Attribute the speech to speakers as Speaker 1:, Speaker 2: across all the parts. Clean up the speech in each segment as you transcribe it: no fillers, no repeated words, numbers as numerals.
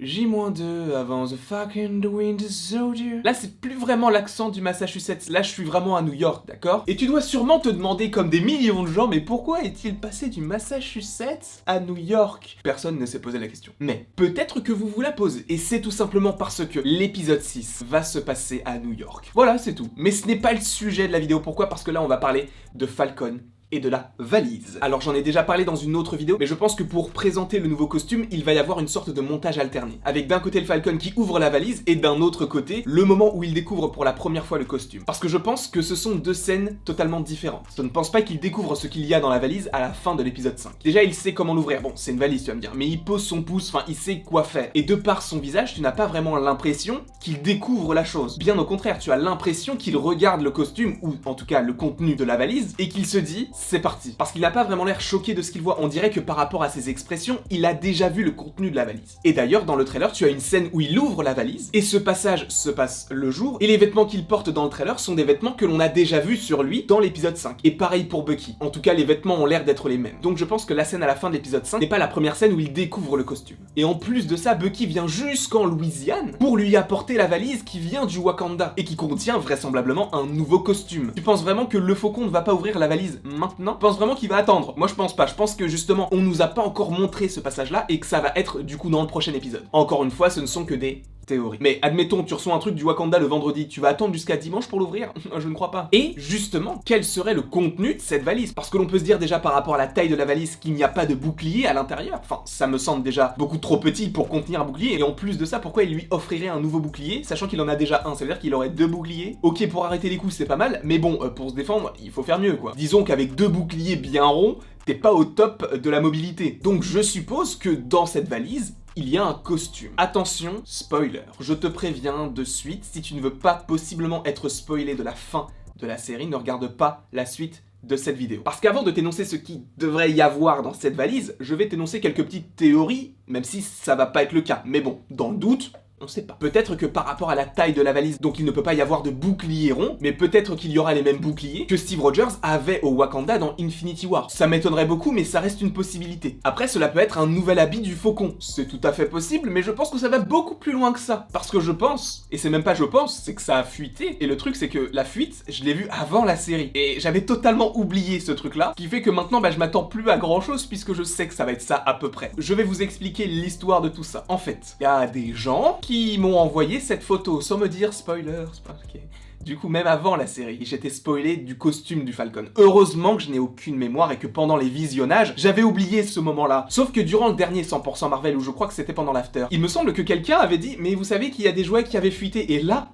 Speaker 1: J-2 avant the fucking the Winter Soldier. Là, c'est plus vraiment l'accent du Massachusetts. Là, je suis vraiment à New York, d'accord? Et tu dois sûrement te demander, comme des millions de gens, mais pourquoi est-il passé du Massachusetts à New York? Personne ne s'est posé la question. Mais peut-être que vous vous la posez. Et c'est tout simplement parce que l'épisode 6 va se passer à New York. Voilà, c'est tout. Mais ce n'est pas le sujet de la vidéo. Pourquoi? Parce que là, on va parler de Falcon et de la valise. Alors j'en ai déjà parlé dans une autre vidéo, mais je pense que pour présenter le nouveau costume, il va y avoir une sorte de montage alterné. Avec d'un côté le Falcon qui ouvre la valise, et d'un autre côté, le moment où il découvre pour la première fois le costume. Parce que je pense que ce sont deux scènes totalement différentes. Je ne pense pas qu'il découvre ce qu'il y a dans la valise à la fin de l'épisode 5. Déjà, il sait comment l'ouvrir. Bon, c'est une valise, tu vas me dire, mais il pose son pouce, enfin, il sait quoi faire. Et de par son visage, tu n'as pas vraiment l'impression qu'il découvre la chose. Bien au contraire, tu as l'impression qu'il regarde le costume, ou en tout cas le contenu de la valise, et qu'il se dit, c'est parti. Parce qu'il n'a pas vraiment l'air choqué de ce qu'il voit, on dirait que par rapport à ses expressions, il a déjà vu le contenu de la valise. Et d'ailleurs, dans le trailer, tu as une scène où il ouvre la valise, et ce passage se passe le jour, et les vêtements qu'il porte dans le trailer sont des vêtements que l'on a déjà vus sur lui dans l'épisode 5. Et pareil pour Bucky. En tout cas, les vêtements ont l'air d'être les mêmes. Donc je pense que la scène à la fin de l'épisode 5 n'est pas la première scène où il découvre le costume. Et en plus de ça, Bucky vient jusqu'en Louisiane pour lui apporter la valise qui vient du Wakanda, et qui contient vraisemblablement un nouveau costume. Tu penses vraiment que le Faucon ne va pas ouvrir la valise maintenant? Tu penses vraiment qu'il va attendre? Moi je pense pas, je pense que justement on nous a pas encore montré ce passage là et que ça va être du coup dans le prochain épisode. Encore une fois, ce ne sont que des théories. Mais admettons, tu reçois un truc du Wakanda le vendredi, tu vas attendre jusqu'à dimanche pour l'ouvrir? Je ne crois pas. Et justement, quel serait le contenu de cette valise? Parce que l'on peut se dire déjà par rapport à la taille de la valise qu'il n'y a pas de bouclier à l'intérieur. Enfin, ça me semble déjà beaucoup trop petit pour contenir un bouclier. Et en plus de ça, pourquoi il lui offrirait un nouveau bouclier, sachant qu'il en a déjà un? Ça veut dire qu'il aurait deux boucliers. Ok, pour arrêter les coups, c'est pas mal, mais bon, pour se défendre, il faut faire mieux, quoi. Disons qu'avec deux boucliers bien ronds, t'es pas au top de la mobilité. Donc je suppose que dans cette valise, il y a un costume. Attention, spoiler. Je te préviens de suite, si tu ne veux pas possiblement être spoilé de la fin de la série, ne regarde pas la suite de cette vidéo. Parce qu'avant de t'énoncer ce qu'il devrait y avoir dans cette valise, je vais t'énoncer quelques petites théories, même si ça va pas être le cas. Mais bon, dans le doute, on sait pas. Peut-être que par rapport à la taille de la valise, donc il ne peut pas y avoir de bouclier rond, mais peut-être qu'il y aura les mêmes boucliers que Steve Rogers avait au Wakanda dans Infinity War. Ça m'étonnerait beaucoup, mais ça reste une possibilité. Après, cela peut être un nouvel habit du Faucon. C'est tout à fait possible, mais je pense que ça va beaucoup plus loin que ça. Parce que je pense, et c'est même pas je pense, c'est que ça a fuité, et le truc c'est que la fuite, je l'ai vue avant la série. Et j'avais totalement oublié ce truc-là, qui fait que maintenant, je m'attends plus à grand-chose, puisque je sais que ça va être ça à peu près. Je vais vous expliquer l'histoire de tout ça. En fait, il y a des gens qui m'ont envoyé cette photo sans me dire spoiler, ok. Du coup, même avant la série, j'étais spoilé du costume du Falcon. Heureusement que je n'ai aucune mémoire et que pendant les visionnages, j'avais oublié ce moment-là. Sauf que durant le dernier 100% Marvel, où je crois que c'était pendant l'after, il me semble que quelqu'un avait dit « Mais vous savez qu'il y a des jouets qui avaient fuité » et là,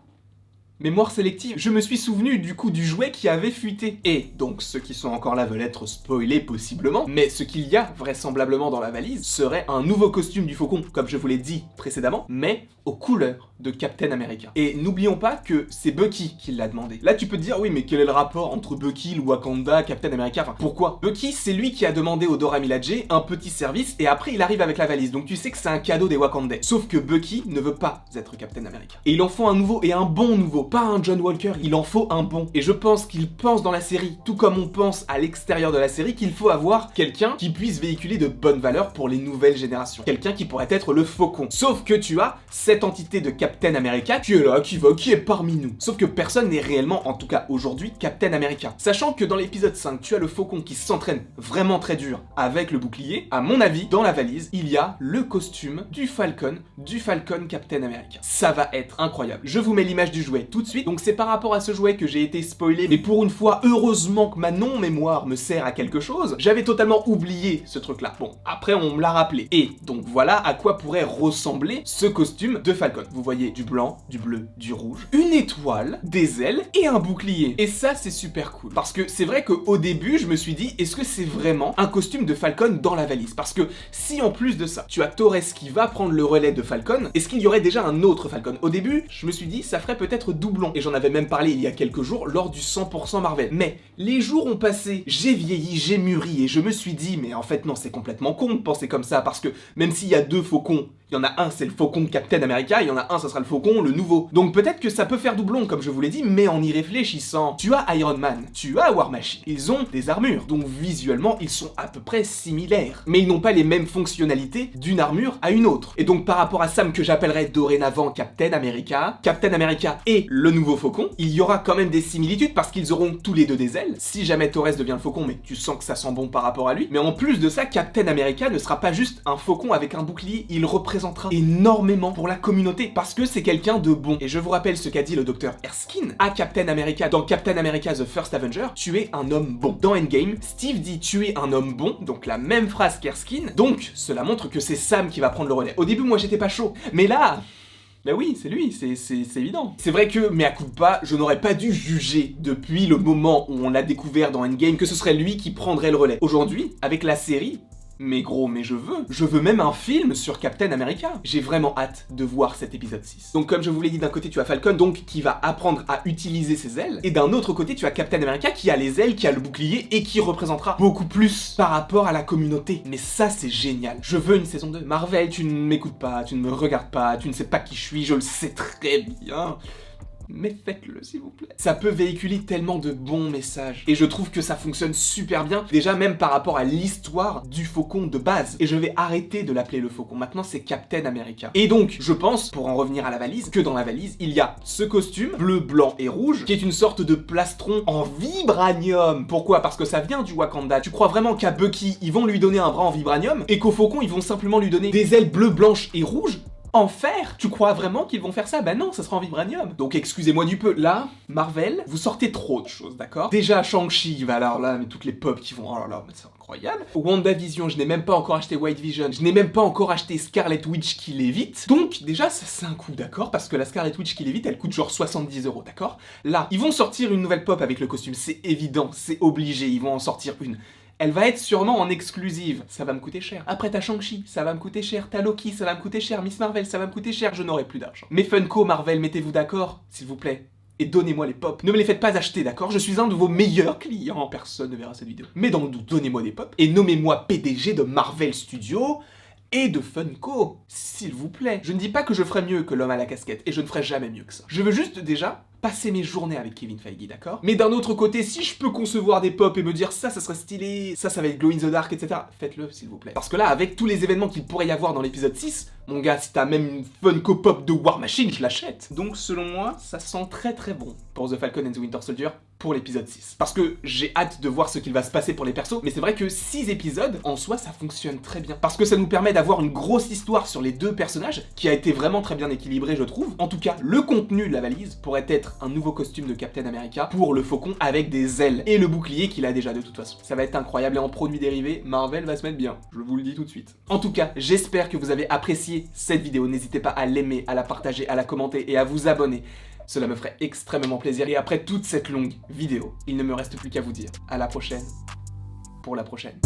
Speaker 1: mémoire sélective, je me suis souvenu du coup du jouet qui avait fuité. Et donc ceux qui sont encore là veulent être spoilés possiblement, mais ce qu'il y a vraisemblablement dans la valise serait un nouveau costume du Faucon, comme je vous l'ai dit précédemment, mais aux couleurs de Captain America. Et n'oublions pas que c'est Bucky qui l'a demandé. Là tu peux te dire oui mais quel est le rapport entre Bucky, le Wakanda, Captain America, enfin pourquoi? Bucky c'est lui qui a demandé au Dora Milaje un petit service et après il arrive avec la valise, donc tu sais que c'est un cadeau des Wakandais. Sauf que Bucky ne veut pas être Captain America. Et il en faut un nouveau et un bon nouveau. Pas un John Walker, il en faut un bon. Et je pense qu'il pense dans la série, tout comme on pense à l'extérieur de la série, qu'il faut avoir quelqu'un qui puisse véhiculer de bonnes valeurs pour les nouvelles générations. Quelqu'un qui pourrait être le Faucon. Sauf que tu as cette entité de Captain America qui est là, qui est parmi nous. Sauf que personne n'est réellement, en tout cas aujourd'hui, Captain America. Sachant que dans l'épisode 5, tu as le Faucon qui s'entraîne vraiment très dur avec le bouclier. À mon avis, dans la valise, il y a le costume du Falcon Captain America. Ça va être incroyable. Je vous mets l'image du jouet tout de suite. Donc c'est par rapport à ce jouet que j'ai été spoilé, mais pour une fois, heureusement que ma non-mémoire me sert à quelque chose. J'avais totalement oublié ce truc-là. Bon, après on me l'a rappelé. Et donc voilà à quoi pourrait ressembler ce costume de Falcon. Vous voyez du blanc, du bleu, du rouge, une étoile, des ailes et un bouclier. Et ça c'est super cool. Parce que c'est vrai qu'au début, je me suis dit, est-ce que c'est vraiment un costume de Falcon dans la valise? Parce que si en plus de ça, tu as Torres qui va prendre le relais de Falcon, est-ce qu'il y aurait déjà un autre Falcon? Au début, je me suis dit, ça ferait peut-être doublon. Et j'en avais même parlé il y a quelques jours lors du 100% Marvel. Mais les jours ont passé, j'ai vieilli, j'ai mûri et je me suis dit, mais en fait non, c'est complètement con de penser comme ça parce que même s'il y a deux faucons, il y en a un, c'est le faucon de Captain America, et il y en a un, ça sera le faucon, le nouveau. Donc peut-être que ça peut faire doublon, comme je vous l'ai dit, mais en y réfléchissant, tu as Iron Man, tu as War Machine, ils ont des armures, donc visuellement, ils sont à peu près similaires. Mais ils n'ont pas les mêmes fonctionnalités d'une armure à une autre. Et donc par rapport à Sam, que j'appellerai dorénavant Captain America et le nouveau faucon, il y aura quand même des similitudes parce qu'ils auront tous les deux des ailes. Si jamais Torres devient le faucon, mais tu sens que ça sent bon par rapport à lui. Mais en plus de ça, Captain America ne sera pas juste un faucon avec un bouclier, il représentera énormément pour la communauté parce que c'est quelqu'un de bon. Et je vous rappelle ce qu'a dit le docteur Erskine à Captain America dans Captain America The First Avenger, tu es un homme bon. Dans Endgame, Steve dit tu es un homme bon, donc la même phrase qu'Erskine, donc cela montre que c'est Sam qui va prendre le relais. Au début, moi j'étais pas chaud, mais là... Bah oui, c'est lui, c'est évident. C'est vrai que, mea culpa, je n'aurais pas dû juger depuis le moment où on l'a découvert dans Endgame que ce serait lui qui prendrait le relais. Aujourd'hui, avec la série, mais gros, mais je veux même un film sur Captain America. J'ai vraiment hâte de voir cet épisode 6. Donc comme je vous l'ai dit, d'un côté tu as Falcon, donc qui va apprendre à utiliser ses ailes, et d'un autre côté tu as Captain America qui a les ailes, qui a le bouclier, et qui représentera beaucoup plus par rapport à la communauté. Mais ça c'est génial. Je veux une saison 2. Marvel, tu ne m'écoutes pas, tu ne me regardes pas, tu ne sais pas qui je suis, je le sais très bien. Mais faites-le s'il vous plaît. Ça peut véhiculer tellement de bons messages. Et je trouve que ça fonctionne super bien, déjà même par rapport à l'histoire du faucon de base. Et je vais arrêter de l'appeler le faucon, maintenant c'est Captain America. Et donc, je pense, pour en revenir à la valise, que dans la valise, il y a ce costume, bleu, blanc et rouge, qui est une sorte de plastron en vibranium. Pourquoi? Parce que ça vient du Wakanda. Tu crois vraiment qu'à Bucky, ils vont lui donner un bras en vibranium, et qu'au faucon, ils vont simplement lui donner des ailes bleues, blanches et rouges? En fer? Tu crois vraiment qu'ils vont faire ça? Bah non, ça sera en vibranium. Donc excusez-moi du peu. Là, Marvel, vous sortez trop de choses, d'accord? Déjà, Shang-Chi, bah alors là, mais toutes les pop qui vont... Oh là là, mais c'est incroyable. WandaVision, je n'ai même pas encore acheté White Vision, je n'ai même pas encore acheté Scarlet Witch qui lévite. Donc déjà, ça c'est un coup, d'accord? Parce que la Scarlet Witch qui lévite, elle coûte genre 70 €, d'accord? Là, ils vont sortir une nouvelle pop avec le costume, c'est évident, c'est obligé, ils vont en sortir une. Elle va être sûrement en exclusive, ça va me coûter cher. Après t'as Shang-Chi, ça va me coûter cher. T'as Loki, ça va me coûter cher. Miss Marvel, ça va me coûter cher, je n'aurai plus d'argent. Mais Funko, Marvel, mettez-vous d'accord, s'il vous plaît. Et donnez-moi les pop. Ne me les faites pas acheter, d'accord? Je suis un de vos meilleurs clients. Personne ne verra cette vidéo. Mais dans le doute, donnez-moi des pop. Et nommez-moi PDG de Marvel Studios et de Funko, s'il vous plaît. Je ne dis pas que je ferai mieux que l'homme à la casquette, et je ne ferai jamais mieux que ça. Je veux juste déjà passer mes journées avec Kevin Feige, d'accord? Mais d'un autre côté, si je peux concevoir des pop et me dire ça serait stylé, ça va être glow in the dark, etc., faites-le, s'il vous plaît. Parce que là, avec tous les événements qu'il pourrait y avoir dans l'épisode 6, mon gars, si t'as même une Funko Pop de War Machine, je l'achète. Donc selon moi, ça sent très très bon pour The Falcon and the Winter Soldier pour l'épisode 6. Parce que j'ai hâte de voir ce qu'il va se passer pour les persos, mais c'est vrai que 6 épisodes, en soi, ça fonctionne très bien. Parce que ça nous permet d'avoir une grosse histoire sur les deux personnages, qui a été vraiment très bien équilibrée, je trouve. En tout cas, le contenu de la valise pourrait être un nouveau costume de Captain America pour le faucon avec des ailes et le bouclier qu'il a déjà de toute façon. Ça va être incroyable et en produits dérivés, Marvel va se mettre bien. Je vous le dis tout de suite. En tout cas, j'espère que vous avez apprécié cette vidéo. N'hésitez pas à l'aimer, à la partager, à la commenter et à vous abonner. Cela me ferait extrêmement plaisir. Et après toute cette longue vidéo, il ne me reste plus qu'à vous dire à la prochaine pour la prochaine.